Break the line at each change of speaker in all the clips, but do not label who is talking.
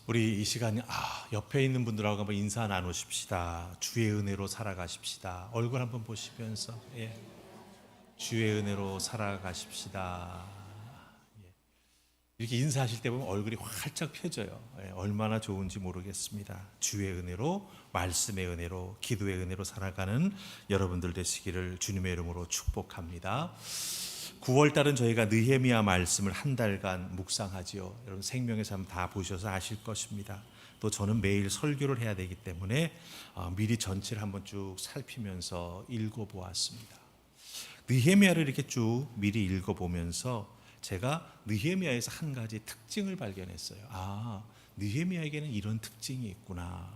우리 이 시간에 옆에 있는 분들하고 한번 인사 나누십시다. 주의 은혜로 살아가십시다. 얼굴 한번 보시면서 주의 은혜로 살아가십시다. 이렇게 인사하실 때 보면 얼굴이 활짝 펴져요. 얼마나 좋은지 모르겠습니다. 주의 은혜로, 말씀의 은혜로, 기도의 은혜로 살아가는 여러분들 되시기를 주님의 이름으로 축복합니다. 9월달은 저희가 느헤미야 말씀을 한 달간 묵상하지요. 여러분 생명의 삶 다 보셔서 아실 것입니다. 또 저는 매일 설교를 해야 되기 때문에 미리 전체를 한번 쭉 살피면서 읽어보았습니다. 느헤미야를 이렇게 쭉 미리 읽어보면서 제가 느헤미야에서 한 가지 특징을 발견했어요. 느헤미야에게는 이런 특징이 있구나.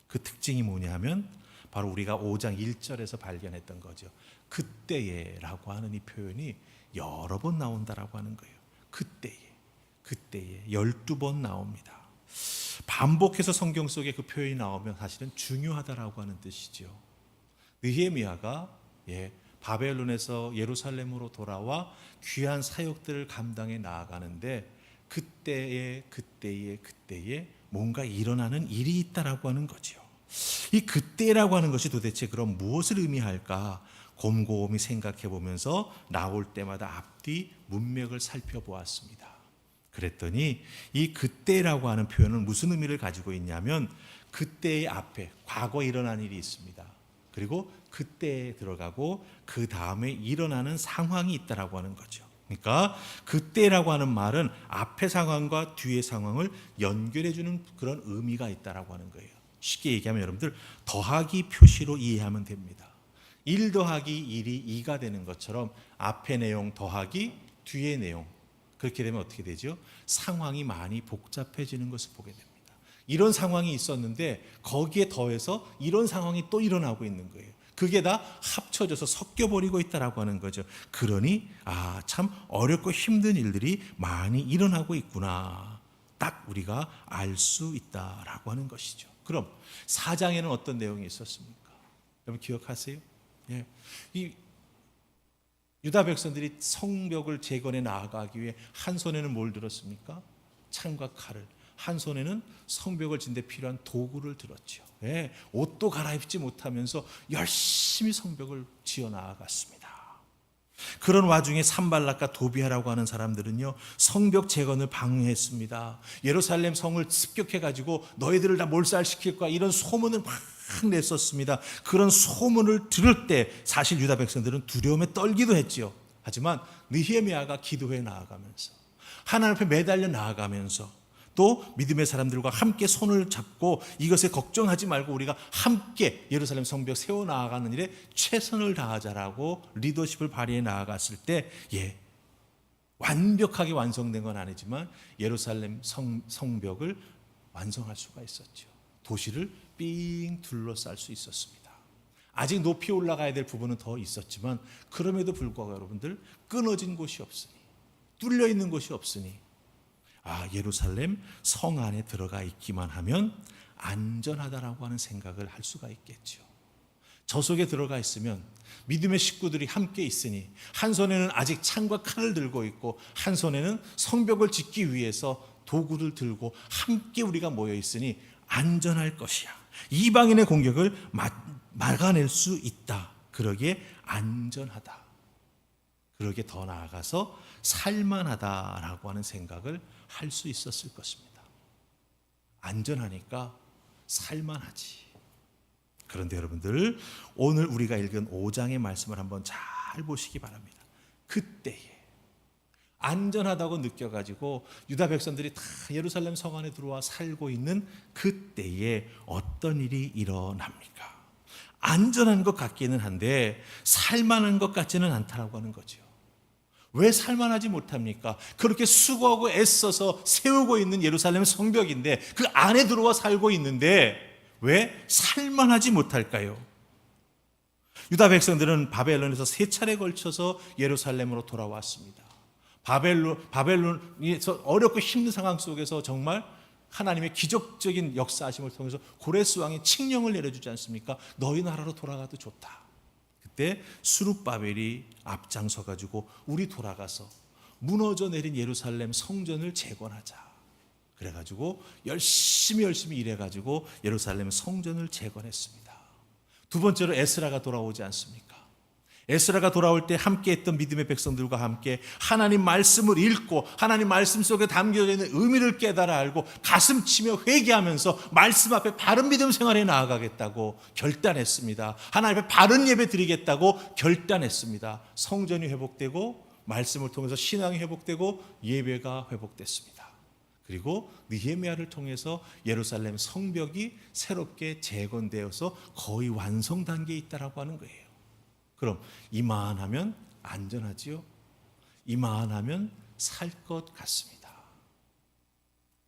그 특징이 뭐냐면 바로 우리가 5장 1절에서 발견했던 거죠. 그때에라고 하는 이 표현이 여러 번 나온다라고 하는 거예요. 그때에 12번 나옵니다. 반복해서 성경 속에 그 표현이 나오면 사실은 중요하다라고 하는 뜻이죠. 느헤미야가 바벨론에서 예루살렘으로 돌아와 귀한 사역들을 감당해 나아가는데 그때에 뭔가 일어나는 일이 있다라고 하는 거죠. 이 그때라고 하는 것이 도대체 그럼 무엇을 의미할까 곰곰이 생각해 보면서 나올 때마다 앞뒤 문맥을 살펴보았습니다. 그랬더니 이 그때라고 하는 표현은 무슨 의미를 가지고 있냐면 그때의 앞에 과거에 일어난 일이 있습니다. 그리고 그때에 들어가고 그 다음에 일어나는 상황이 있다라고 하는 거죠. 그러니까 그때라고 하는 말은 앞의 상황과 뒤의 상황을 연결해 주는 그런 의미가 있다라고 하는 거예요. 쉽게 얘기하면 여러분들 더하기 표시로 이해하면 됩니다. 1 더하기 1이 2가 되는 것처럼 앞의 내용 더하기 뒤의 내용, 그렇게 되면 어떻게 되죠? 상황이 많이 복잡해지는 것을 보게 됩니다. 이런 상황이 있었는데 거기에 더해서 이런 상황이 또 일어나고 있는 거예요. 그게 다 합쳐져서 섞여버리고 있다라고 하는 거죠. 그러니 참 어렵고 힘든 일들이 많이 일어나고 있구나, 딱 우리가 알 수 있다라고 하는 것이죠. 그럼 4장에는 어떤 내용이 있었습니까? 여러분 기억하세요? 이 유다 백성들이 성벽을 재건해 나아가기 위해 한 손에는 뭘 들었습니까? 창과 칼을, 한 손에는 성벽을 짓는 데 필요한 도구를 들었죠. 옷도 갈아입지 못하면서 열심히 성벽을 지어 나아갔습니다. 그런 와중에 산발락과 도비아라고 하는 사람들은요, 성벽 재건을 방해했습니다. 예루살렘 성을 습격해가지고 너희들을 다 몰살시킬 거야, 이런 소문을 막 냈었습니다. 그런 소문을 들을 때 사실 유다 백성들은 두려움에 떨기도 했지요. 하지만 느헤미야가 기도해 나아가면서 하나님 앞에 매달려 나아가면서 또 믿음의 사람들과 함께 손을 잡고 이것에 걱정하지 말고 우리가 함께 예루살렘 성벽 세워나가는 일에 최선을 다하자라고 리더십을 발휘해 나아갔을 때 완벽하게 완성된 건 아니지만 예루살렘 성벽을 완성할 수가 있었죠. 도시를 삥 둘러쌀 수 있었습니다. 아직 높이 올라가야 될 부분은 더 있었지만 그럼에도 불구하고 여러분들 끊어진 곳이 없으니, 뚫려 있는 곳이 없으니 예루살렘 성 안에 들어가 있기만 하면 안전하다라고 하는 생각을 할 수가 있겠죠. 저 속에 들어가 있으면 믿음의 식구들이 함께 있으니 한 손에는 아직 창과 칼을 들고 있고 한 손에는 성벽을 짓기 위해서 도구를 들고 함께 우리가 모여 있으니 안전할 것이야. 이방인의 공격을 막아낼 수 있다. 그러기에 안전하다. 그러기에 더 나아가서 살만하다라고 하는 생각을 할 수 있었을 것입니다. 안전하니까 살만하지. 그런데 여러분들, 오늘 우리가 읽은 5장의 말씀을 한번 잘 보시기 바랍니다. 그때에 안전하다고 느껴가지고 유다 백성들이 다 예루살렘 성 안에 들어와 살고 있는 그때에 어떤 일이 일어납니까? 안전한 것 같기는 한데 살만한 것 같지는 않다라고 하는 거죠. 왜 살만하지 못합니까? 그렇게 수고하고 애써서 세우고 있는 예루살렘 성벽인데 그 안에 들어와 살고 있는데 왜 살만하지 못할까요? 유다 백성들은 바벨론에서 3차례 걸쳐서 예루살렘으로 돌아왔습니다. 바벨론에서 어렵고 힘든 상황 속에서 정말 하나님의 기적적인 역사하심을 통해서 고레스 왕이 칙령을 내려주지 않습니까? 너희 나라로 돌아가도 좋다. 그때 스룹바벨이 앞장서 가지고 우리 돌아가서 무너져 내린 예루살렘 성전을 재건하자. 그래가지고 열심히 일해가지고 예루살렘 성전을 재건했습니다. 두 번째로 에스라가 돌아오지 않습니까? 에스라가 돌아올 때 함께했던 믿음의 백성들과 함께 하나님 말씀을 읽고 하나님 말씀 속에 담겨져 있는 의미를 깨달아 알고 가슴 치며 회개하면서 말씀 앞에 바른 믿음 생활에 나아가겠다고 결단했습니다. 하나님 앞에 바른 예배 드리겠다고 결단했습니다. 성전이 회복되고 말씀을 통해서 신앙이 회복되고 예배가 회복됐습니다. 그리고 느헤미야를 통해서 예루살렘 성벽이 새롭게 재건되어서 거의 완성 단계에 있다라고 하는 거예요. 그럼 이만하면 안전하지요? 이만하면 살 것 같습니다.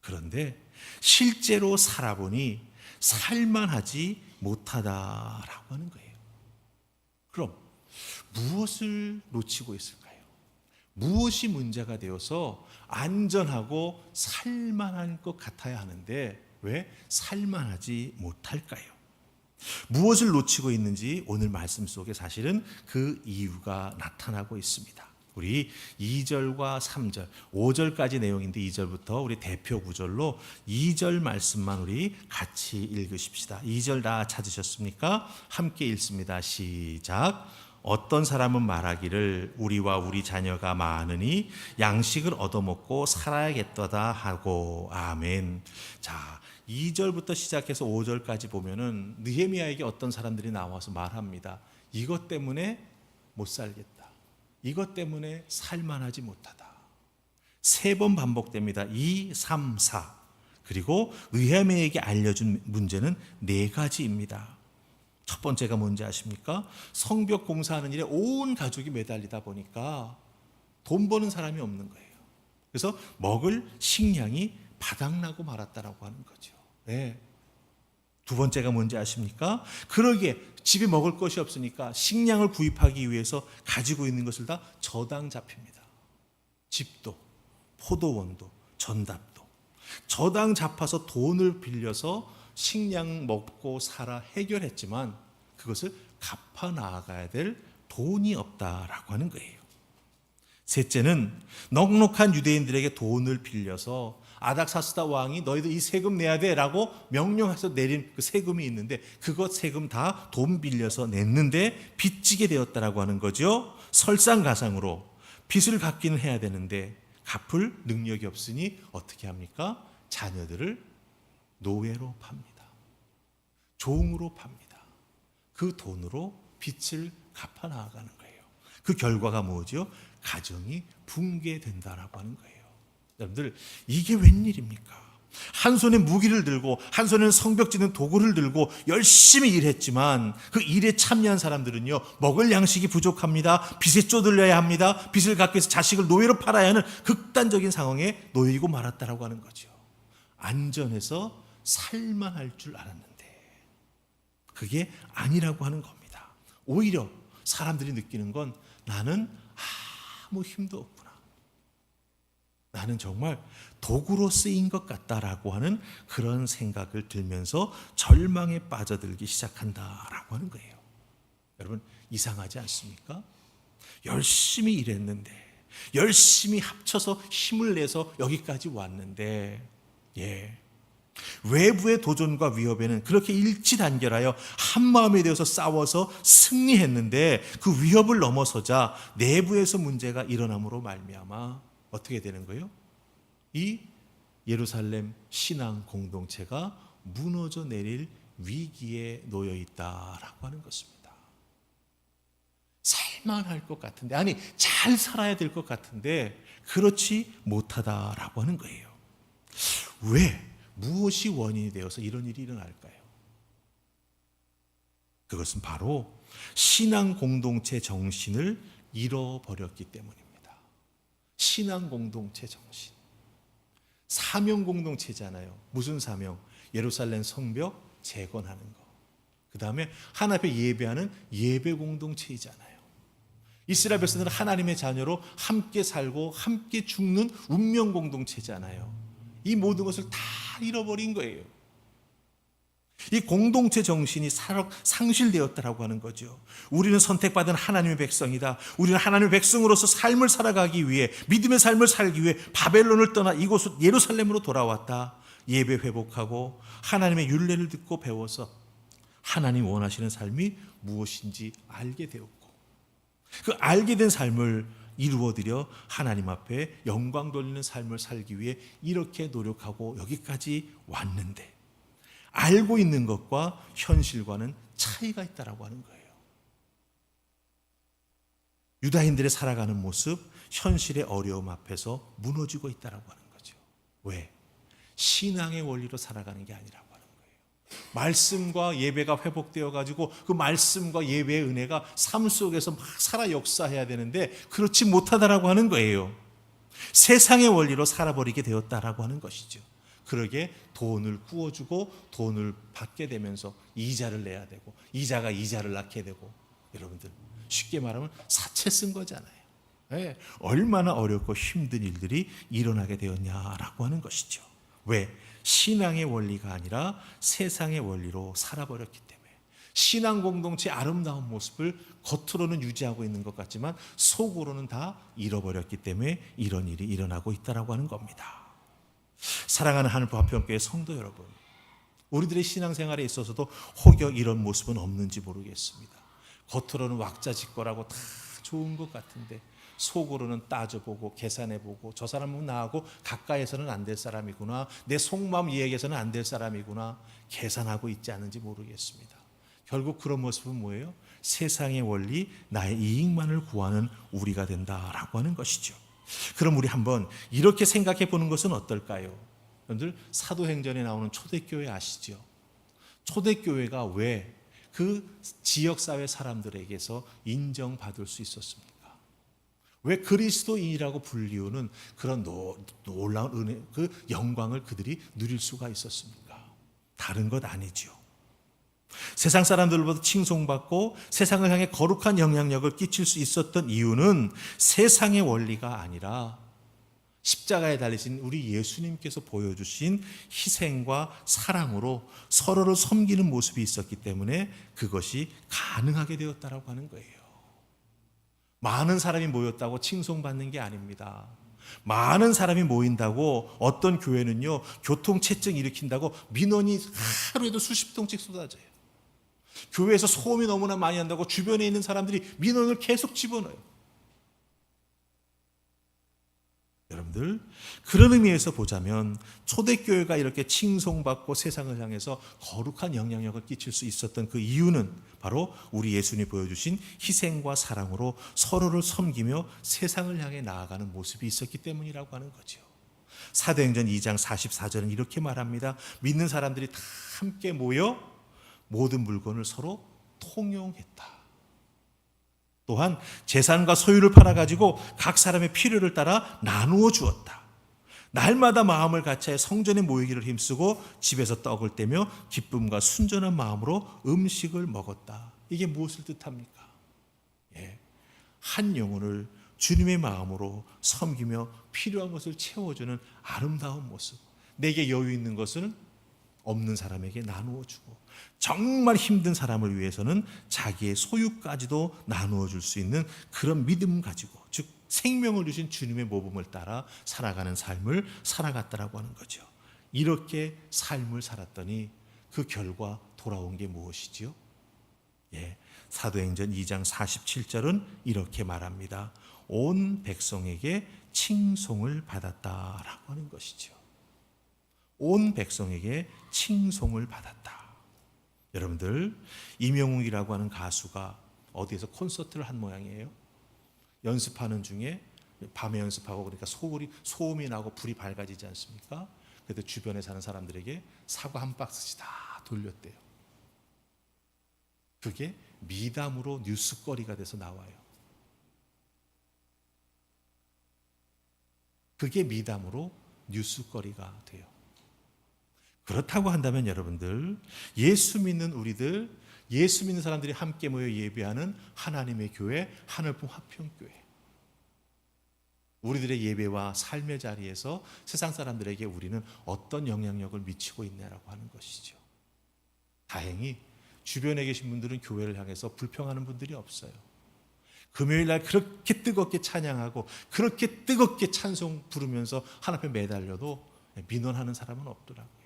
그런데 실제로 살아보니 살만하지 못하다라고 하는 거예요. 그럼 무엇을 놓치고 있을까요? 무엇이 문제가 되어서 안전하고 살만한 것 같아야 하는데 왜 살만하지 못할까요? 무엇을 놓치고 있는지 오늘 말씀 속에 사실은 그 이유가 나타나고 있습니다. 우리 2절과 3절, 5절까지 내용인데 2절부터 우리 대표 구절로 2절 말씀만 우리 같이 읽으십시다. 2절 다 찾으셨습니까? 함께 읽습니다. 시작. 어떤 사람은 말하기를 우리와 우리 자녀가 많으니 양식을 얻어먹고 살아야겠도다 하고. 아멘. 자, 2절부터 시작해서 5절까지 보면은 느헤미야에게 어떤 사람들이 나와서 말합니다. 이것 때문에 못 살겠다. 이것 때문에 살만하지 못하다. 3번 반복됩니다. 2, 3, 4. 그리고 느헤미야에게 알려준 문제는 4가지입니다. 첫 번째가 뭔지 아십니까? 성벽 공사하는 일에 온 가족이 매달리다 보니까 돈 버는 사람이 없는 거예요. 그래서 먹을 식량이 바닥나고 말았다라고 하는 거죠. 네. 두 번째가 뭔지 아십니까? 그러기에 집에 먹을 것이 없으니까 식량을 구입하기 위해서 가지고 있는 것을 다 저당 잡힙니다. 집도, 포도원도, 전답도. 저당 잡아서 돈을 빌려서 식량 먹고 살아 해결했지만 그것을 갚아 나아가야 될 돈이 없다라고 하는 거예요. 셋째는 넉넉한 유대인들에게 돈을 빌려서 아닥사스다 왕이 너희들 이 세금 내야 돼 라고 명령해서 내린 그 세금이 있는데 그것 세금 다 돈 빌려서 냈는데 빚지게 되었다라고 하는 거죠. 설상가상으로 빚을 갚기는 해야 되는데 갚을 능력이 없으니 어떻게 합니까? 자녀들을 노예로 팝니다. 종으로 팝니다. 그 돈으로 빚을 갚아 나아가는 거예요. 그 결과가 뭐죠? 가정이 붕괴된다라고 하는 거예요. 여러분들 이게 웬일입니까? 한 손에 무기를 들고 한 손에는 성벽 짓는 도구를 들고 열심히 일했지만 그 일에 참여한 사람들은요 먹을 양식이 부족합니다. 빚에 쪼들려야 합니다. 빚을 갚기 위해서 자식을 노예로 팔아야 하는 극단적인 상황에 놓이고 말았다라고 하는 거죠. 안전해서 살만할 줄 알았는데 그게 아니라고 하는 겁니다. 오히려 사람들이 느끼는 건 나는 아무 힘도 없구나. 나는 정말 도구로 쓰인 것 같다라고 하는 그런 생각을 들면서 절망에 빠져들기 시작한다라고 하는 거예요. 여러분 이상하지 않습니까? 열심히 일했는데 열심히 합쳐서 힘을 내서 여기까지 왔는데 외부의 도전과 위협에는 그렇게 일치단결하여 한마음이 되어서 싸워서 승리했는데 그 위협을 넘어서자 내부에서 문제가 일어남으로 말미암아 어떻게 되는 거예요? 이 예루살렘 신앙 공동체가 무너져 내릴 위기에 놓여 있다라고 하는 것입니다. 살만할 것 같은데 아니 잘 살아야 될 것 같은데 그렇지 못하다라고 하는 거예요. 왜? 무엇이 원인이 되어서 이런 일이 일어날까요? 그것은 바로 신앙 공동체 정신을 잃어버렸기 때문입니다. 신앙 공동체 정신. 사명 공동체잖아요. 무슨 사명? 예루살렘 성벽 재건하는 거. 그 다음에 하나님 앞에 예배하는 예배 공동체이잖아요. 이스라엘 백성들은 하나님의 자녀로 함께 살고 함께 죽는 운명 공동체잖아요. 이 모든 것을 다 잃어버린 거예요. 이 공동체 정신이 상실되었다라고 하는 거죠. 우리는 선택받은 하나님의 백성이다. 우리는 하나님의 백성으로서 삶을 살아가기 위해, 믿음의 삶을 살기 위해 바벨론을 떠나 이곳 예루살렘으로 돌아왔다. 예배 회복하고 하나님의 율례를 듣고 배워서 하나님 원하시는 삶이 무엇인지 알게 되었고, 그 알게 된 삶을 이루어드려 하나님 앞에 영광 돌리는 삶을 살기 위해 이렇게 노력하고 여기까지 왔는데, 알고 있는 것과 현실과는 차이가 있다라고 하는 거예요. 유다인들의 살아가는 모습, 현실의 어려움 앞에서 무너지고 있다라고 하는 거죠. 왜? 신앙의 원리로 살아가는 게 아니라고 하는 거예요. 말씀과 예배가 회복되어 가지고 그 말씀과 예배의 은혜가 삶 속에서 막 살아 역사해야 되는데 그렇지 못하다라고 하는 거예요. 세상의 원리로 살아버리게 되었다라고 하는 것이죠. 그러게 돈을 구워주고 돈을 받게 되면서 이자를 내야 되고, 이자가 이자를 낳게 되고, 여러분들 쉽게 말하면 사채 쓴 거잖아요. 네, 얼마나 어렵고 힘든 일들이 일어나게 되었냐라고 하는 것이죠. 왜? 신앙의 원리가 아니라 세상의 원리로 살아버렸기 때문에. 신앙 공동체의 아름다운 모습을 겉으로는 유지하고 있는 것 같지만 속으로는 다 잃어버렸기 때문에 이런 일이 일어나고 있다라고 하는 겁니다. 사랑하는 하늘 화평교회 성도 여러분, 우리들의 신앙생활에 있어서도 혹여 이런 모습은 없는지 모르겠습니다. 겉으로는 왁자지껄하고 다 좋은 것 같은데 속으로는 따져보고 계산해보고, 저 사람은 나하고 가까이에서는 안 될 사람이구나, 내 속마음 이야기해서는 안 될 사람이구나, 계산하고 있지 않은지 모르겠습니다. 결국 그런 모습은 뭐예요? 세상의 원리, 나의 이익만을 구하는 우리가 된다라고 하는 것이죠. 그럼 우리 한번 이렇게 생각해 보는 것은 어떨까요? 여러분들, 사도행전에 나오는 초대교회 아시죠? 초대교회가 왜 그 지역사회 사람들에게서 인정받을 수 있었습니까? 왜 그리스도인이라고 불리우는 그런 놀라운 은혜, 그 영광을 그들이 누릴 수가 있었습니까? 다른 것 아니죠. 세상 사람들보다 칭송받고 세상을 향해 거룩한 영향력을 끼칠 수 있었던 이유는 세상의 원리가 아니라 십자가에 달리신 우리 예수님께서 보여주신 희생과 사랑으로 서로를 섬기는 모습이 있었기 때문에 그것이 가능하게 되었다라고 하는 거예요. 많은 사람이 모였다고 칭송받는 게 아닙니다. 많은 사람이 모인다고 어떤 교회는요, 교통체증 일으킨다고 민원이 하루에도 수십 통씩 쏟아져요. 교회에서 소음이 너무나 많이 한다고 주변에 있는 사람들이 민원을 계속 집어넣어요. 여러분들, 그런 의미에서 보자면 초대교회가 이렇게 칭송받고 세상을 향해서 거룩한 영향력을 끼칠 수 있었던 그 이유는 바로 우리 예수님이 보여주신 희생과 사랑으로 서로를 섬기며 세상을 향해 나아가는 모습이 있었기 때문이라고 하는 거죠. 사도행전 2장 44절은 이렇게 말합니다. 믿는 사람들이 다 함께 모여 모든 물건을 서로 통용했다. 또한 재산과 소유를 팔아가지고 각 사람의 필요를 따라 나누어 주었다. 날마다 마음을 같이하여 성전에 모이기를 힘쓰고 집에서 떡을 떼며 기쁨과 순전한 마음으로 음식을 먹었다. 이게 무엇을 뜻합니까? 한 영혼을 주님의 마음으로 섬기며 필요한 것을 채워주는 아름다운 모습. 내게 여유 있는 것은 없는 사람에게 나누어 주고, 정말 힘든 사람을 위해서는 자기의 소유까지도 나누어 줄 수 있는 그런 믿음 가지고, 즉 생명을 주신 주님의 모범을 따라 살아가는 삶을 살아갔다라고 하는 거죠. 이렇게 삶을 살았더니 그 결과 돌아온 게 무엇이지요? 사도행전 2장 47절은 이렇게 말합니다. 온 백성에게 칭송을 받았다라고 하는 것이죠. 온 백성에게 칭송을 받았다. 여러분들, 이명웅이라고 하는 가수가 어디에서 콘서트를 한 모양이에요. 연습하는 중에 밤에 연습하고 그러니까 소음이 나고 불이 밝아지지 않습니까? 그때 주변에 사는 사람들에게 사과 한 박스씩 다 돌렸대요. 그게 미담으로 뉴스거리가 돼서 나와요. 그게 미담으로 뉴스거리가 돼요. 그렇다고 한다면 여러분들, 예수 믿는 우리들, 예수 믿는 사람들이 함께 모여 예배하는 하나님의 교회, 하늘품 화평교회, 우리들의 예배와 삶의 자리에서 세상 사람들에게 우리는 어떤 영향력을 미치고 있냐라고 하는 것이죠. 다행히 주변에 계신 분들은 교회를 향해서 불평하는 분들이 없어요. 금요일 날 그렇게 뜨겁게 찬양하고 그렇게 뜨겁게 찬송 부르면서 하나님 앞에 매달려도 민원하는 사람은 없더라고요.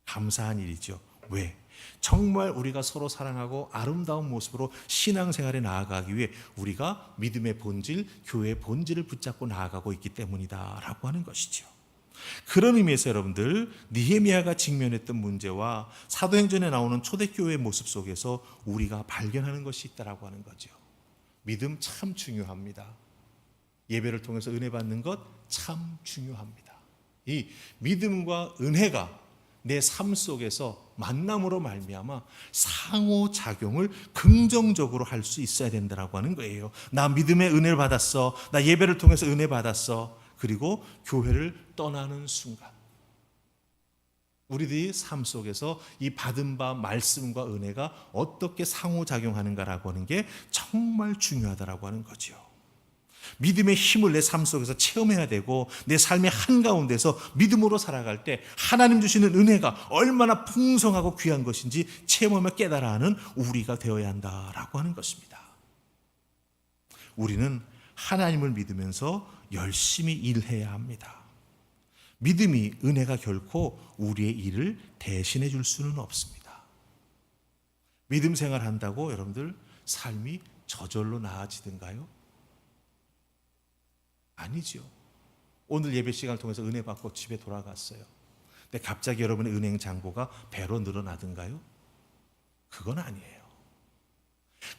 감사한 일이죠. 왜? 정말 우리가 서로 사랑하고 아름다운 모습으로 신앙생활에 나아가기 위해 우리가 믿음의 본질, 교회의 본질을 붙잡고 나아가고 있기 때문이다라고 하는 것이죠. 그런 의미에서 여러분들, 느헤미야가 직면했던 문제와 사도행전에 나오는 초대교회의 모습 속에서 우리가 발견하는 것이 있다라고 하는 거죠. 믿음 참 중요합니다. 예배를 통해서 은혜 받는 것 참 중요합니다. 이 믿음과 은혜가 내 삶 속에서 만남으로 말미암아 상호작용을 긍정적으로 할 수 있어야 된다라고 하는 거예요. 나 믿음의 은혜를 받았어. 나 예배를 통해서 은혜 받았어. 그리고 교회를 떠나는 순간 우리들이 삶 속에서 이 받은 바 말씀과 은혜가 어떻게 상호작용하는가라고 하는 게 정말 중요하다라고 하는 거죠. 믿음의 힘을 내 삶 속에서 체험해야 되고 내 삶의 한가운데서 믿음으로 살아갈 때 하나님 주시는 은혜가 얼마나 풍성하고 귀한 것인지 체험하며 깨달아 하는 우리가 되어야 한다라고 하는 것입니다. 우리는 하나님을 믿으면서 열심히 일해야 합니다. 믿음이, 은혜가 결코 우리의 일을 대신해 줄 수는 없습니다. 믿음 생활 한다고 여러분들 삶이 저절로 나아지던가요? 아니죠. 오늘 예배 시간을 통해서 은혜 받고 집에 돌아갔어요. 근데 갑자기 여러분의 은행 잔고가 배로 늘어나던가요? 그건 아니에요.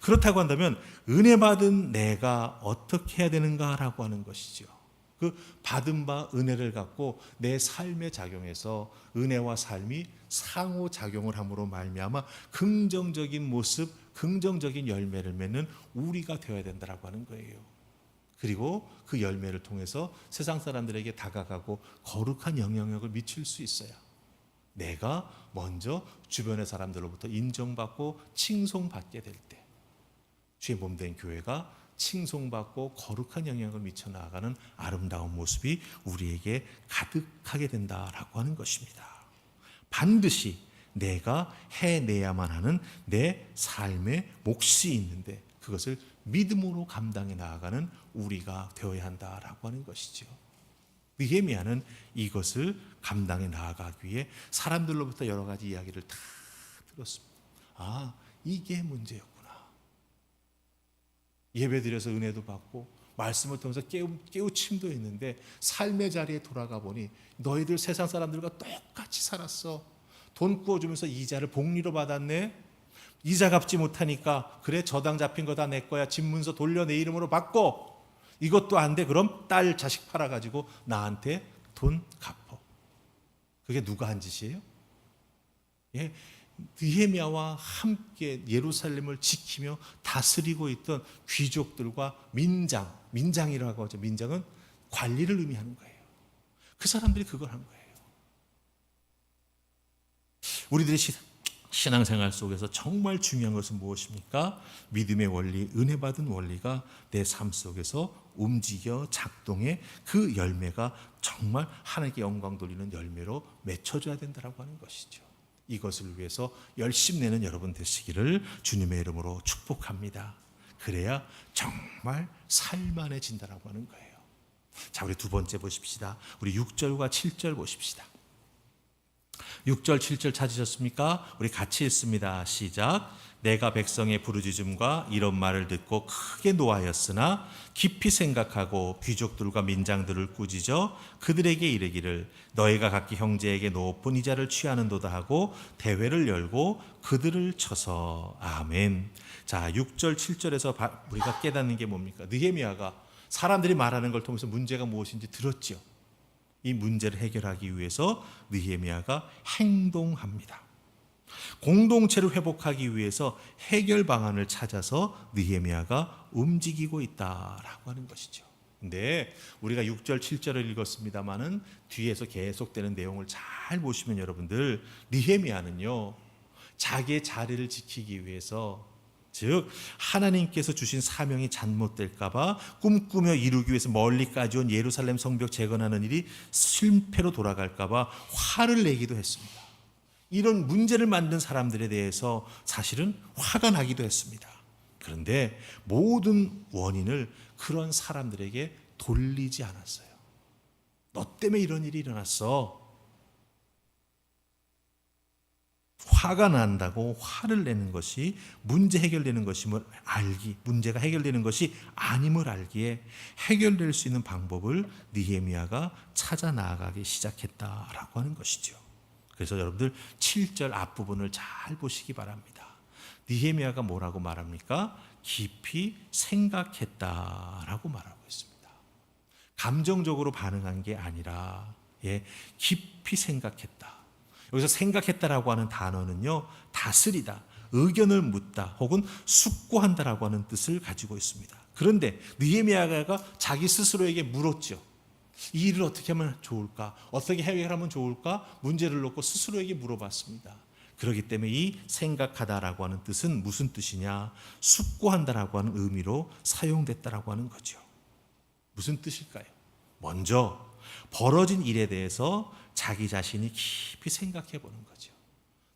그렇다고 한다면 은혜 받은 내가 어떻게 해야 되는가라고 하는 것이죠. 그 받은 바 은혜를 갖고 내 삶에 작용해서 은혜와 삶이 상호작용을 함으로 말미암아 긍정적인 모습, 긍정적인 열매를 맺는 우리가 되어야 된다라고 하는 거예요. 그리고 그 열매를 통해서 세상 사람들에게 다가가고 거룩한 영향력을 미칠 수 있어야 내가 먼저 주변의 사람들로부터 인정받고 칭송받게 될 때 주의 몸된 교회가 칭송받고 거룩한 영향을 미쳐 나가는 아름다운 모습이 우리에게 가득하게 된다라고 하는 것입니다. 반드시 내가 해내야만 하는 내 삶의 몫이 있는데 그것을 믿음으로 감당해 나아가는 우리가 되어야 한다라고 하는 것이죠. 느헤미야는 이것을 감당해 나아가기 위해 사람들로부터 여러 가지 이야기를 다 들었습니다. 아, 이게 문제였구나. 예배드려서 은혜도 받고 말씀을 통해서 깨우침도 있는데 삶의 자리에 돌아가 보니 너희들 세상 사람들과 똑같이 살았어. 돈 구워주면서 이자를 복리로 받았네. 이자 갚지 못하니까 그래 저당 잡힌 거 다 내 거야. 집 문서 돌려 내 이름으로 받고 이것도 안 돼. 그럼 딸 자식 팔아가지고 나한테 돈 갚어. 그게 누가 한 짓이에요? 예, 느헤미야와 함께 예루살렘을 지키며 다스리고 있던 귀족들과 민장이라고 하죠. 민장은 관리를 의미하는 거예요. 그 사람들이 그걸 한 거예요. 우리들의 신앙생활 속에서 정말 중요한 것은 무엇입니까? 믿음의 원리, 은혜 받은 원리가 내 삶 속에서 움직여 작동해 그 열매가 정말 하나님께 영광 돌리는 열매로 맺혀져야 된다고 하는 것이죠. 이것을 위해서 열심내는 여러분 되시기를 주님의 이름으로 축복합니다. 그래야 정말 살만해진다라고 하는 거예요. 자, 우리 두 번째 보십시다. 우리 6절과 7절 보십시다. 6절 7절 찾으셨습니까? 우리 같이 읽습니다. 시작. 내가 백성의 부르짖음과 이런 말을 듣고 크게 노하였으나 깊이 생각하고 귀족들과 민장들을 꾸짖어 그들에게 이르기를 너희가 각기 형제에게 높은 이자를 취하는도다 하고 대회를 열고 그들을 쳐서 아멘. 자, 6절 7절에서 우리가 깨닫는 게 뭡니까? 느헤미야가 사람들이 말하는 걸 통해서 문제가 무엇인지 들었죠. 이 문제를 해결하기 위해서 느헤미야가 행동합니다. 공동체를 회복하기 위해서 해결 방안을 찾아서 느헤미야가 움직이고 있다라고 하는 것이죠. 근데 우리가 6절 7절을 읽었습니다마는 뒤에서 계속되는 내용을 잘 보시면 여러분들 느헤미야는요 자기의 자리를 지키기 위해서 즉 하나님께서 주신 사명이 잘못될까 봐 꿈꾸며 이루기 위해서 멀리까지 온 예루살렘 성벽 재건하는 일이 실패로 돌아갈까 봐 화를 내기도 했습니다. 이런 문제를 만든 사람들에 대해서 사실은 화가 나기도 했습니다. 그런데 모든 원인을 그런 사람들에게 돌리지 않았어요. 너 때문에 이런 일이 일어났어. 화가 난다고 화를 내는 것이 문제 해결되는 것임을 알기, 문제가 해결되는 것이 아님을 알기에 해결될 수 있는 방법을 느헤미야가 찾아 나아가기 시작했다라고 하는 것이죠. 그래서 여러분들 7절 앞부분을 잘 보시기 바랍니다. 느헤미야가 뭐라고 말합니까? 깊이 생각했다라고 말하고 있습니다. 감정적으로 반응한 게 아니라 깊이 생각했다. 여기서 생각했다라고 하는 단어는요, 다스리다, 의견을 묻다 혹은 숙고한다라고 하는 뜻을 가지고 있습니다. 그런데 느헤미야가 자기 스스로에게 물었죠. 이 일을 어떻게 하면 좋을까? 어떻게 해결하면 좋을까? 문제를 놓고 스스로에게 물어봤습니다. 그렇기 때문에 이 생각하다라고 하는 뜻은 무슨 뜻이냐? 숙고한다라고 하는 의미로 사용됐다라고 하는 거죠. 무슨 뜻일까요? 먼저 벌어진 일에 대해서 자기 자신이 깊이 생각해 보는 거죠.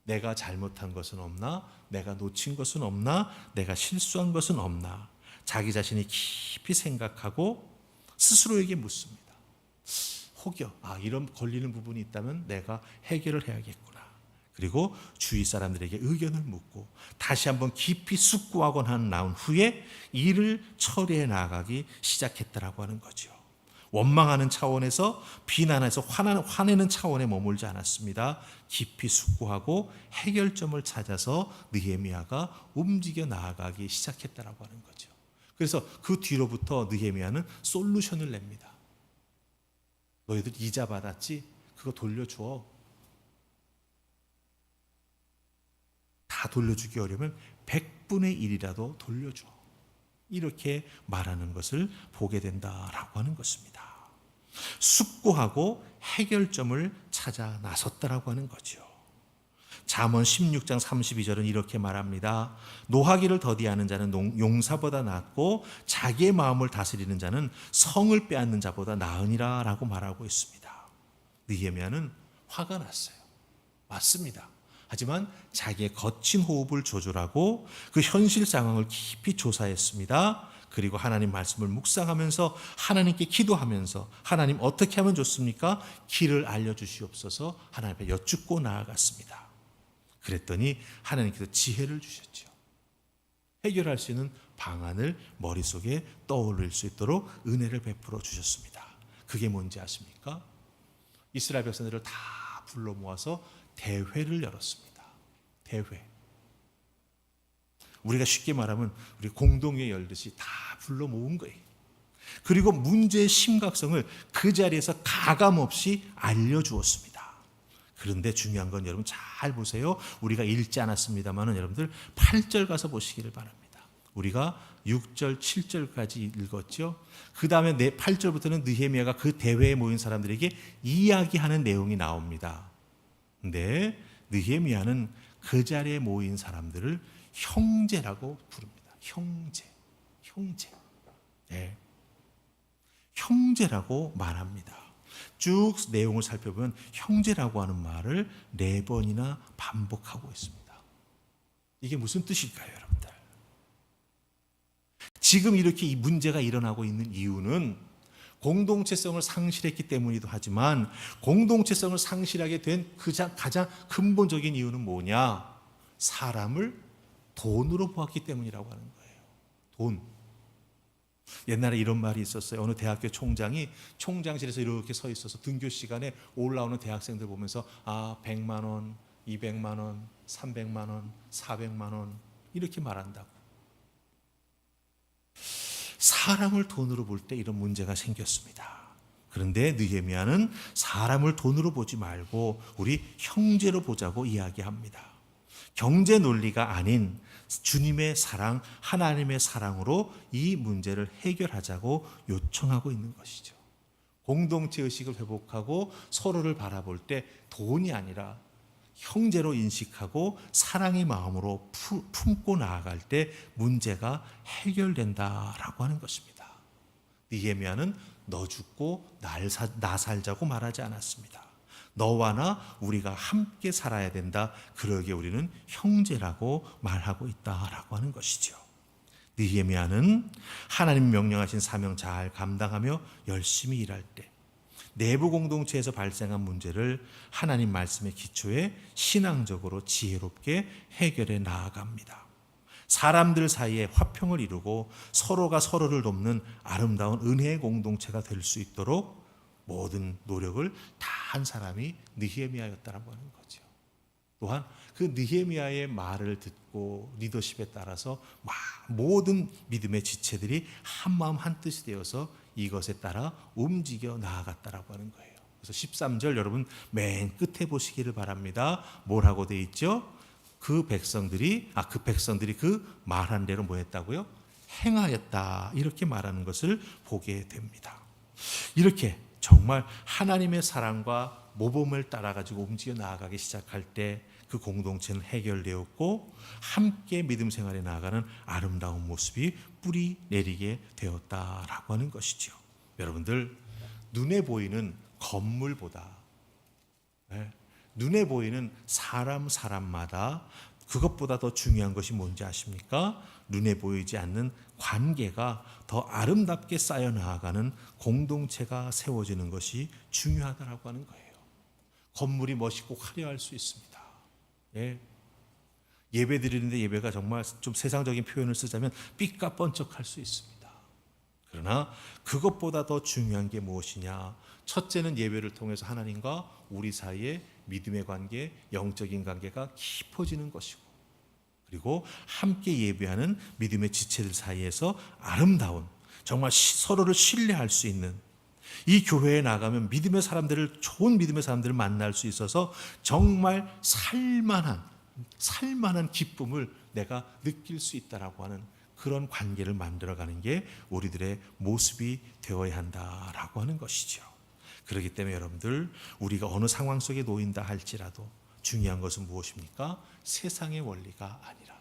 내가 잘못한 것은 없나? 내가 놓친 것은 없나? 내가 실수한 것은 없나? 자기 자신이 깊이 생각하고 스스로에게 묻습니다. 혹여 이런 걸리는 부분이 있다면 내가 해결을 해야겠구나. 그리고 주위 사람들에게 의견을 묻고 다시 한번 깊이 숙고하곤 나온 후에 일을 처리해 나가기 시작했다라고 하는 거죠. 원망하는 차원에서 비난해서 화내는 차원에 머물지 않았습니다. 깊이 숙고하고 해결점을 찾아서 느헤미야가 움직여 나아가기 시작했다라고 하는 거죠. 그래서 그 뒤로부터 느헤미야는 솔루션을 냅니다. 너희들 이자 받았지? 그거 돌려줘. 다 돌려주기 어려우면 100분의 1이라도 돌려줘. 이렇게 말하는 것을 보게 된다라고 하는 것입니다. 숙고하고 해결점을 찾아 나섰다라고 하는 거죠. 잠언 16장 32절은 이렇게 말합니다. 노하기를 더디하는 자는 용사보다 낫고 자기의 마음을 다스리는 자는 성을 빼앗는 자보다 나으니라 라고 말하고 있습니다. 느헤미야는 화가 났어요. 맞습니다. 하지만 자기의 거친 호흡을 조절하고 그 현실 상황을 깊이 조사했습니다. 그리고 하나님 말씀을 묵상하면서 하나님께 기도하면서 하나님 어떻게 하면 좋습니까? 길을 알려주시옵소서 하나님 앞에 여쭙고 나아갔습니다. 그랬더니 하나님께서 지혜를 주셨죠. 해결할 수 있는 방안을 머릿속에 떠올릴 수 있도록 은혜를 베풀어 주셨습니다. 그게 뭔지 아십니까? 이스라엘 백성들을 다 불러 모아서 대회를 열었습니다. 대회. 우리가 쉽게 말하면 우리 공동회 열듯이 다 불러 모은 거예요. 그리고 문제의 심각성을 그 자리에서 가감없이 알려주었습니다. 그런데 중요한 건 여러분 잘 보세요. 우리가 읽지 않았습니다만 여러분들 8절 가서 보시기를 바랍니다. 우리가 6절, 7절까지 읽었죠. 그 다음에 8절부터는 느헤미야가 그 대회에 모인 사람들에게 이야기하는 내용이 나옵니다. 근데 느헤미야는 그 자리에 모인 사람들을 형제라고 부릅니다. 형제. 네. 형제라고 말합니다. 쭉 내용을 살펴보면 형제라고 하는 말을 4번이나 반복하고 있습니다. 이게 무슨 뜻일까요, 여러분들? 지금 이렇게 이 문제가 일어나고 있는 이유는 공동체성을 상실했기 때문이기도 하지만 공동체성을 상실하게 된 가장 근본적인 이유는 뭐냐? 사람을 돈으로 보았기 때문이라고 하는 거예요. 돈. 옛날에 이런 말이 있었어요. 어느 대학교 총장이 총장실에서 이렇게 서 있어서 등교 시간에 올라오는 대학생들 보면서 100만 원, 200만 원, 300만 원, 400만 원 이렇게 말한다고. 사람을 돈으로 볼 때 이런 문제가 생겼습니다. 그런데 느헤미야는 사람을 돈으로 보지 말고 우리 형제로 보자고 이야기합니다. 경제 논리가 아닌 주님의 사랑, 하나님의 사랑으로 이 문제를 해결하자고 요청하고 있는 것이죠. 공동체 의식을 회복하고 서로를 바라볼 때 돈이 아니라 형제로 인식하고 사랑의 마음으로 품고 나아갈 때 문제가 해결된다라고 하는 것입니다. 느헤미야는 너 죽고 나 살자고 말하지 않았습니다. 너와 나 우리가 함께 살아야 된다. 그러기에 우리는 형제라고 말하고 있다라고 하는 것이죠. 느헤미야는 하나님 명령하신 사명 잘 감당하며 열심히 일할 때 내부 공동체에서 발생한 문제를 하나님 말씀의 기초에 신앙적으로 지혜롭게 해결해 나아갑니다. 사람들 사이에 화평을 이루고 서로가 서로를 돕는 아름다운 은혜의 공동체가 될 수 있도록 모든 노력을 다 한 사람이 느헤미야였다라고 하는 거죠. 또한 그 느헤미야의 말을 듣고 리더십에 따라서 모든 믿음의 지체들이 한마음 한뜻이 되어서 이것에 따라 움직여 나아갔다라고 하는 거예요. 그래서 13절 여러분 맨 끝에 보시기를 바랍니다. 뭐라고 돼 있죠? 그 백성들이 그 말한 대로 뭐 했다고요? 행하였다. 이렇게 말하는 것을 보게 됩니다. 이렇게 정말 하나님의 사랑과 모범을 따라 가지고 움직여 나아가기 시작할 때 그 공동체는 해결되었고 함께 믿음 생활에 나아가는 아름다운 모습이 뿌리 내리게 되었다라고 하는 것이죠. 여러분들 눈에 보이는 건물보다 눈에 보이는 사람마다 그것보다 더 중요한 것이 뭔지 아십니까? 눈에 보이지 않는 관계가 더 아름답게 쌓여 나아가는 공동체가 세워지는 것이 중요하다라고 하는 거예요. 건물이 멋있고 화려할 수 있습니다. 예배 드리는데 예배가 정말 좀 세상적인 표현을 쓰자면 삐까뻔쩍할 수 있습니다. 그러나 그것보다 더 중요한 게 무엇이냐? 첫째는 예배를 통해서 하나님과 우리 사이의 믿음의 관계, 영적인 관계가 깊어지는 것이고, 그리고 함께 예배하는 믿음의 지체들 사이에서 아름다운, 정말 서로를 신뢰할 수 있는, 이 교회에 나가면 좋은 믿음의 사람들을 만날 수 있어서 정말 살만한 기쁨을 내가 느낄 수 있다라고 하는 그런 관계를 만들어가는 게 우리들의 모습이 되어야 한다라고 하는 것이죠. 그렇기 때문에 여러분들, 우리가 어느 상황 속에 놓인다 할지라도 중요한 것은 무엇입니까? 세상의 원리가 아니라,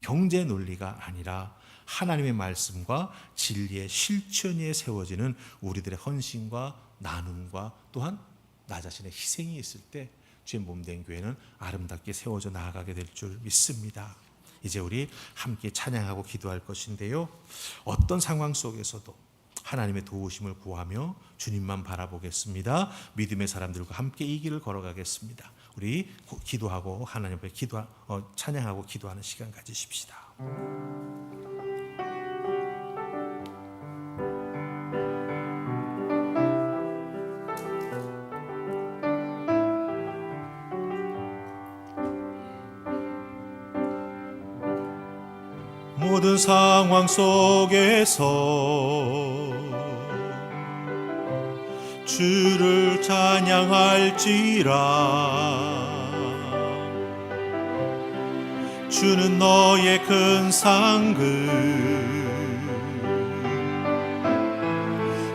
경제 논리가 아니라 하나님의 말씀과 진리의 실천 위에 세워지는 우리들의 헌신과 나눔과 또한 나 자신의 희생이 있을 때 주의 몸된 교회는 아름답게 세워져 나아가게 될 줄 믿습니다. 이제 우리 함께 찬양하고 기도할 것인데요, 어떤 상황 속에서도 하나님의 도우심을 구하며 주님만 바라보겠습니다. 믿음의 사람들과 함께 이 길을 걸어가겠습니다. 우리 기도하고 하나님 앞에 찬양하고 기도하는 시간 가지십시다. 모든 상황 속에서 주를 찬양할지라. 주는 너의 큰 상급,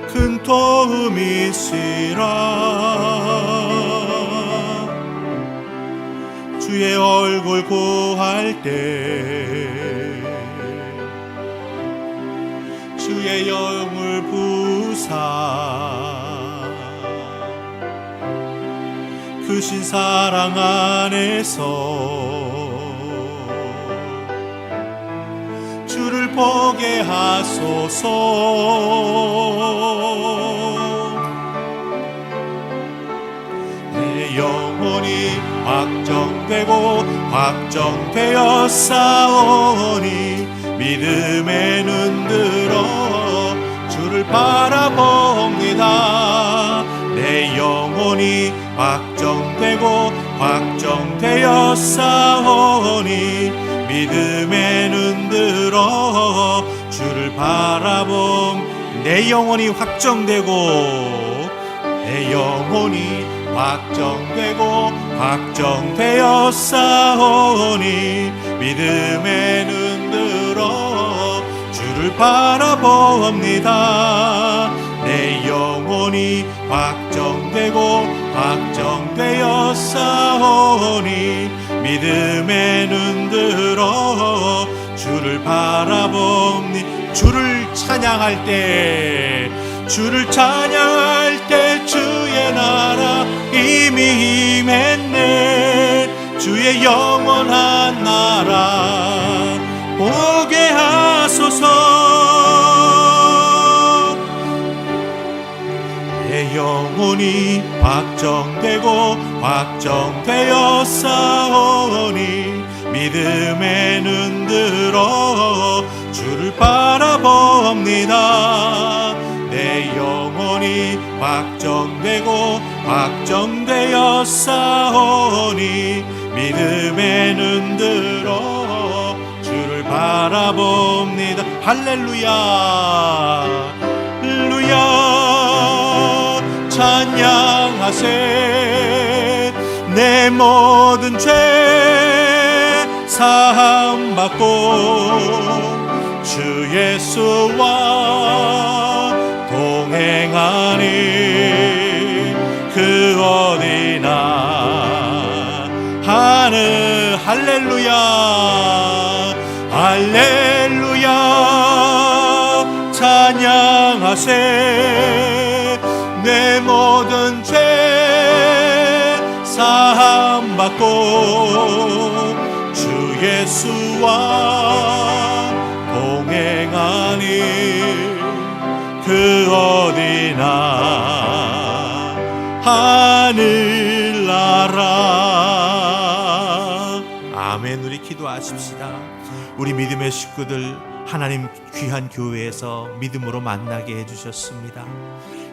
큰 도움이시라. 주의 얼굴 구할 때 주의 영을 부사 크신 사랑 안에서 주를 보게 하소서. 내 영혼이 확정되고 확정되어 싸우니 믿음에 눈들어 주를 바라봅니다. 내 영혼이 확정되고 확정되어 싸우니 믿음에 눈들어 주를 내 영혼이 확정되고 내 영혼이 확정되고 확정되어 싸우니 믿음에 눈들어 주를 바라봅니다. 내 영혼이 확정되고 확정되어 싸우니 믿음에 눈들어 주를 바라봅니다. 주를 찬양할 때 주의 나라 이미 임했네. 주의 영원한 나라 보게 하소서. 내 영혼이 확정되고 확정되어 싸우니 믿음에 눈 들어 주를 바라봅니다. 내 영혼이 확정되고 확정되어 싸우니 믿음에 눈 들어 주를 바라봅니다. 할렐루야 할렐루야 찬양하세. 내 모든 죄 사함 받고 주 예수와 동행하니 그 어디나 하늘. 할렐루야 할렐루야 찬양하세. 내 모든 죄 사함 받고 주 예수와 동행하니 그 어디나 하늘나라. 아멘. 우리 기도하십시다. 우리 믿음의 식구들 하나님 귀한 교회에서 믿음으로 만나게 해주셨습니다.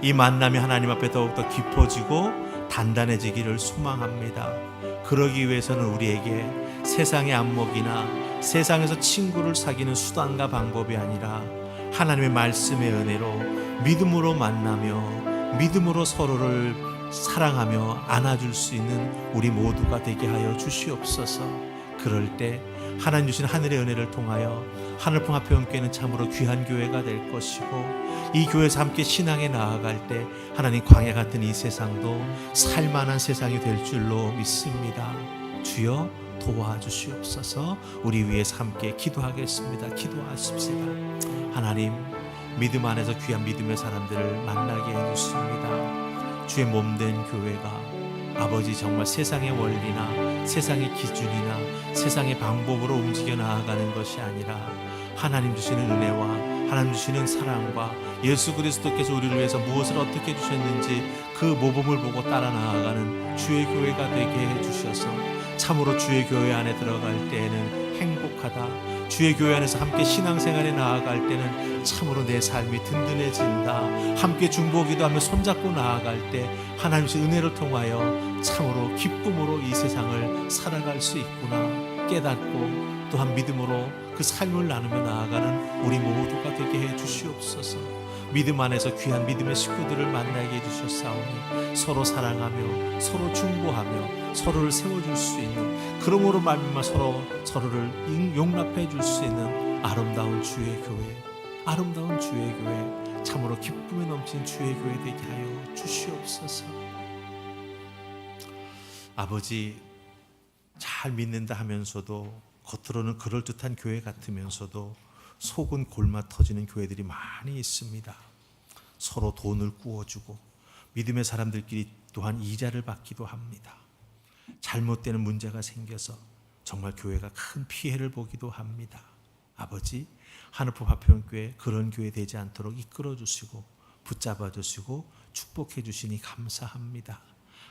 이 만남이 하나님 앞에 더욱더 깊어지고 단단해지기를 소망합니다. 그러기 위해서는 우리에게 세상의 안목이나 세상에서 친구를 사귀는 수단과 방법이 아니라 하나님의 말씀의 은혜로 믿음으로 만나며 믿음으로 서로를 사랑하며 안아줄 수 있는 우리 모두가 되게 하여 주시옵소서. 그럴 때 하나님 주신 하늘의 은혜를 통하여 하늘풍 화평교회는 참으로 귀한 교회가 될 것이고 이 교회에서 함께 신앙에 나아갈 때 하나님 광야 같은 이 세상도 살만한 세상이 될 줄로 믿습니다. 주여 도와주시옵소서. 우리 위해서 함께 기도하겠습니다. 기도하십시다. 하나님 믿음 안에서 귀한 믿음의 사람들을 만나게 해주십니다. 주의 몸된 교회가 아버지 정말 세상의 원리나 세상의 기준이나 세상의 방법으로 움직여 나아가는 것이 아니라 하나님 주시는 은혜와 하나님 주시는 사랑과 예수 그리스도께서 우리를 위해서 무엇을 어떻게 주셨는지 그 모범을 보고 따라 나아가는 주의 교회가 되게 해주셔서 참으로 주의 교회 안에 들어갈 때에는 행복하다. 주의 교회 안에서 함께 신앙생활에 나아갈 때는 참으로 내 삶이 든든해진다. 함께 중보기도하며 손잡고 나아갈 때 하나님의 은혜를 통하여 참으로 기쁨으로 이 세상을 살아갈 수 있구나 깨닫고 또한 믿음으로 그 삶을 나누며 나아가는 우리 모두가 되게 해 주시옵소서. 믿음 안에서 귀한 믿음의 식구들을 만나게 해주셨사오니 서로 사랑하며 서로 중보하며 서로를 세워줄 수 있는 그러므로 말미암아 서로를 용납해 줄 수 있는 아름다운 주의 교회, 아름다운 주의 교회, 참으로 기쁨에 넘치는 주의 교회 되게 하여 주시옵소서. 아버지 잘 믿는다 하면서도 겉으로는 그럴듯한 교회 같으면서도 속은 골마 터지는 교회들이 많이 있습니다. 서로 돈을 꾸어주고 믿음의 사람들끼리 또한 이자를 받기도 합니다. 잘못되는 문제가 생겨서 정말 교회가 큰 피해를 보기도 합니다. 아버지 하늘풍 화평교회 그런 교회 되지 않도록 이끌어 주시고 붙잡아 주시고 축복해 주시니 감사합니다.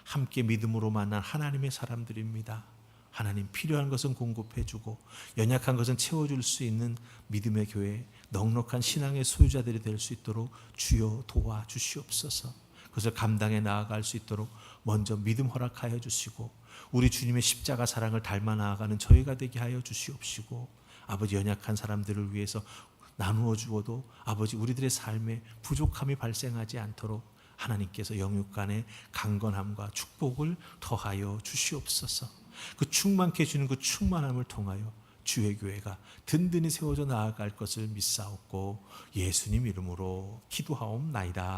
함께 믿음으로 만난 하나님의 사람들입니다. 하나님 필요한 것은 공급해 주고 연약한 것은 채워줄 수 있는 믿음의 교회 넉넉한 신앙의 소유자들이 될 수 있도록 주여 도와주시옵소서. 그것을 감당해 나아갈 수 있도록 먼저 믿음 허락하여 주시고 우리 주님의 십자가 사랑을 닮아 나아가는 저희가 되게 하여 주시옵시고 아버지 연약한 사람들을 위해서 나누어 주어도 아버지 우리들의 삶에 부족함이 발생하지 않도록 하나님께서 영육 간의 강건함과 축복을 더하여 주시옵소서. 그 충만케 해주는 그 충만함을 통하여 주의 교회가 든든히 세워져 나아갈 것을 믿사옵고 예수님 이름으로 기도하옵나이다.